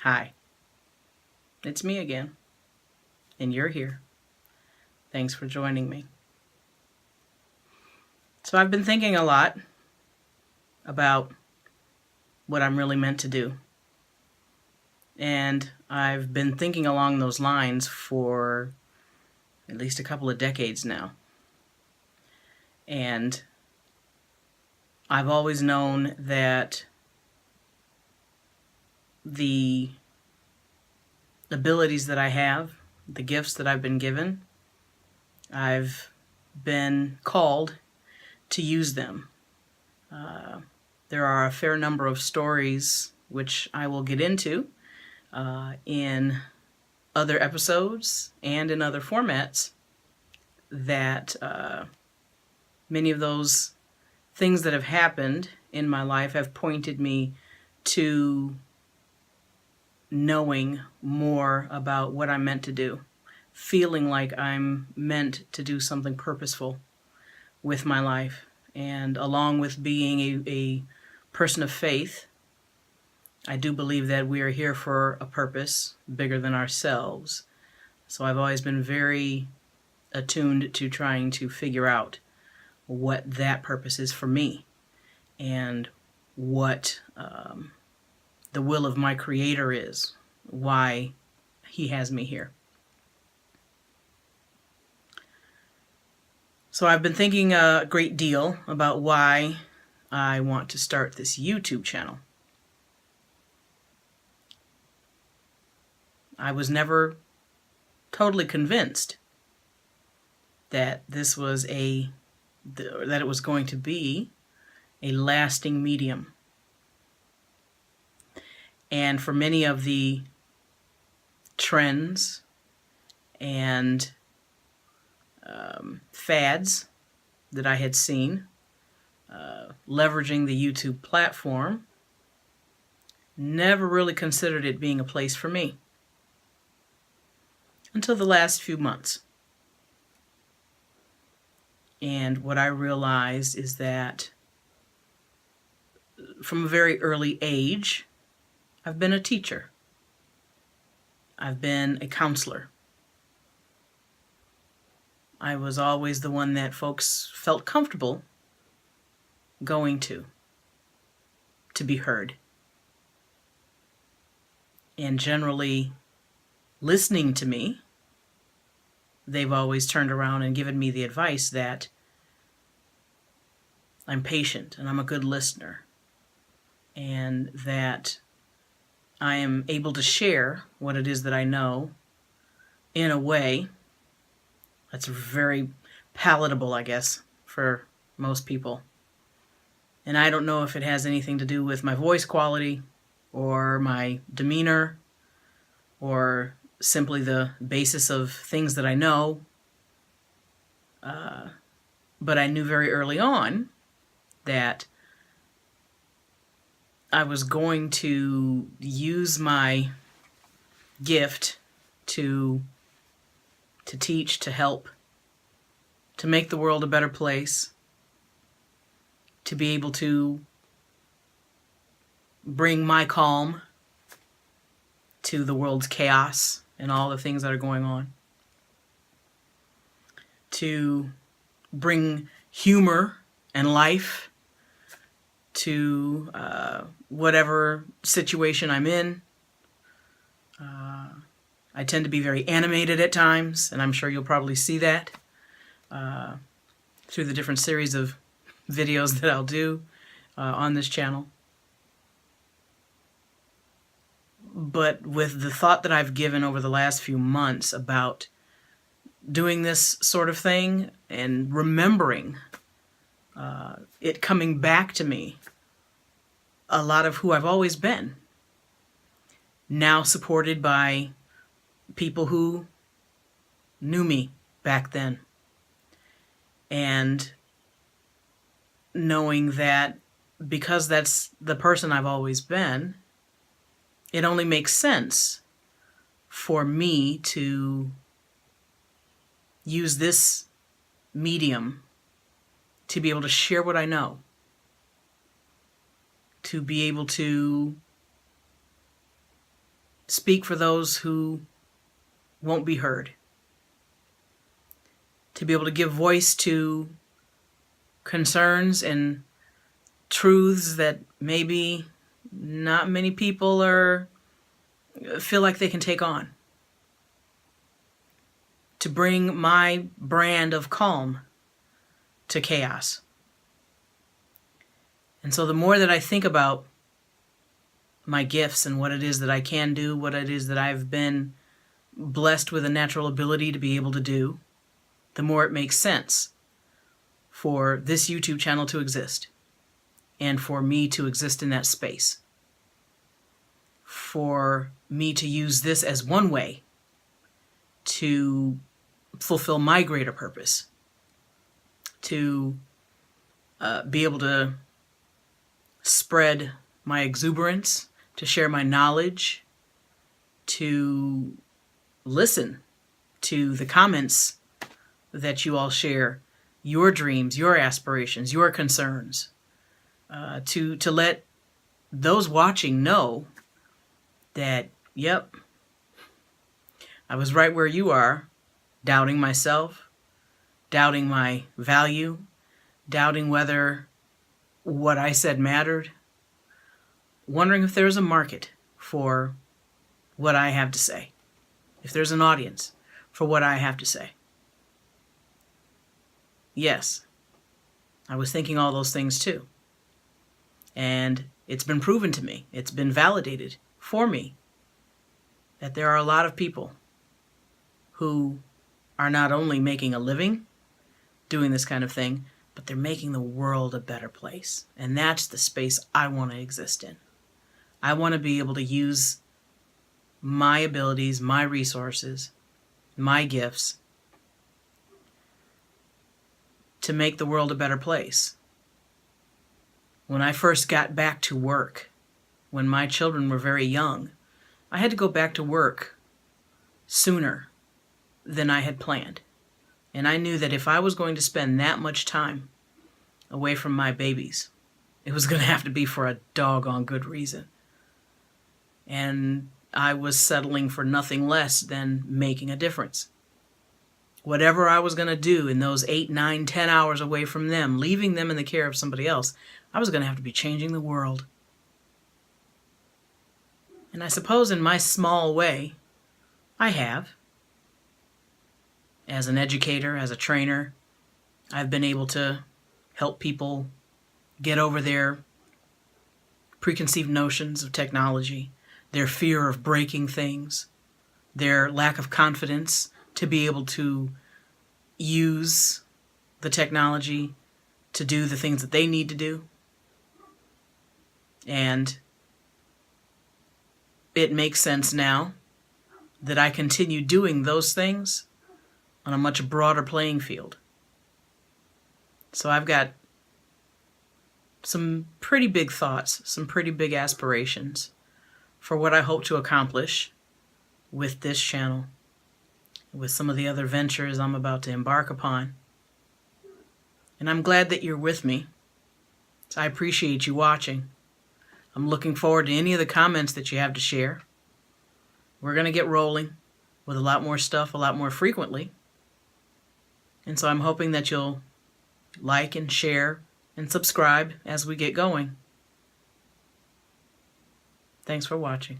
Hi, it's me again, and you're here. Thanks for joining me. So I've been thinking a lot about what I'm really meant to do. And I've been thinking along those lines for at least a couple of decades now. And I've always known that the abilities that I have, the gifts that I've been given, I've been called to use them. There are a fair number of stories which I will get into in other episodes and in other formats that many of those things that have happened in my life have pointed me to knowing more about what I'm meant to do, feeling like I'm meant to do something purposeful with my life. And along with being a person of faith, I do believe that we are here for a purpose bigger than ourselves. So I've always been very attuned to trying to figure out what that purpose is for me and what the will of my Creator is, why He has me here. So I've been thinking a great deal about why I want to start this YouTube channel. I was never totally convinced that this was that it was going to be a lasting medium. And for many of the trends and fads that I had seen, leveraging the YouTube platform, never really considered it being a place for me until the last few months. And what I realized is that from a very early age, I've been a teacher. I've been a counselor. I was always the one that folks felt comfortable going to be heard. And generally listening to me, they've always turned around and given me the advice that I'm patient and I'm a good listener, and that I am able to share what it is that I know in a way that's very palatable, I guess, for most people. And I don't know if it has anything to do with my voice quality or my demeanor or simply the basis of things that I know. But I knew very early on that I was going to use my gift to teach, to help, to make the world a better place, to be able to bring my calm to the world's chaos and all the things that are going on, to bring humor and life to whatever situation I'm in. I tend to be very animated at times, and I'm sure you'll probably see that through the different series of videos that I'll do on this channel. But with the thought that I've given over the last few months about doing this sort of thing and remembering it coming back to me, a lot of who I've always been, now supported by people who knew me back then, and knowing that because that's the person I've always been, it only makes sense for me to use this medium to be able to share what I know, to be able to speak for those who won't be heard, to be able to give voice to concerns and truths that maybe not many people feel like they can take on, to bring my brand of calm to chaos. And so the more that I think about my gifts and what it is that I can do, what it is that I've been blessed with a natural ability to be able to do, the more it makes sense for this YouTube channel to exist and for me to exist in that space, for me to use this as one way to fulfill my greater purpose, to be able to spread my exuberance, to share my knowledge, to listen to the comments that you all share, your dreams, your aspirations, your concerns, to let those watching know that, yep, I was right where you are, doubting myself, doubting my value, doubting whether what I said mattered, wondering if there's a market for what I have to say, if there's an audience for what I have to say. Yes, I was thinking all those things too. And it's been proven to me, it's been validated for me, that there are a lot of people who are not only making a living doing this kind of thing, but they're making the world a better place. And that's the space I want to exist in. I want to be able to use my abilities, my resources, my gifts to make the world a better place. When I first got back to work, when my children were very young, I had to go back to work sooner than I had planned. And I knew that if I was going to spend that much time away from my babies, it was going to have to be for a doggone good reason. And I was settling for nothing less than making a difference. Whatever I was going to do in those 8, 9, 10 hours away from them, leaving them in the care of somebody else, I was going to have to be changing the world. And I suppose in my small way, I have. As an educator, as a trainer, I've been able to help people get over their preconceived notions of technology, their fear of breaking things, their lack of confidence to be able to use the technology to do the things that they need to do. And it makes sense now that I continue doing those things on a much broader playing field. So I've got some pretty big thoughts, some pretty big aspirations for what I hope to accomplish with this channel, with some of the other ventures I'm about to embark upon. And I'm glad that you're with me. So I appreciate you watching. I'm looking forward to any of the comments that you have to share. We're going to get rolling with a lot more stuff, a lot more frequently. And so I'm hoping that you'll like and share and subscribe as we get going. Thanks for watching.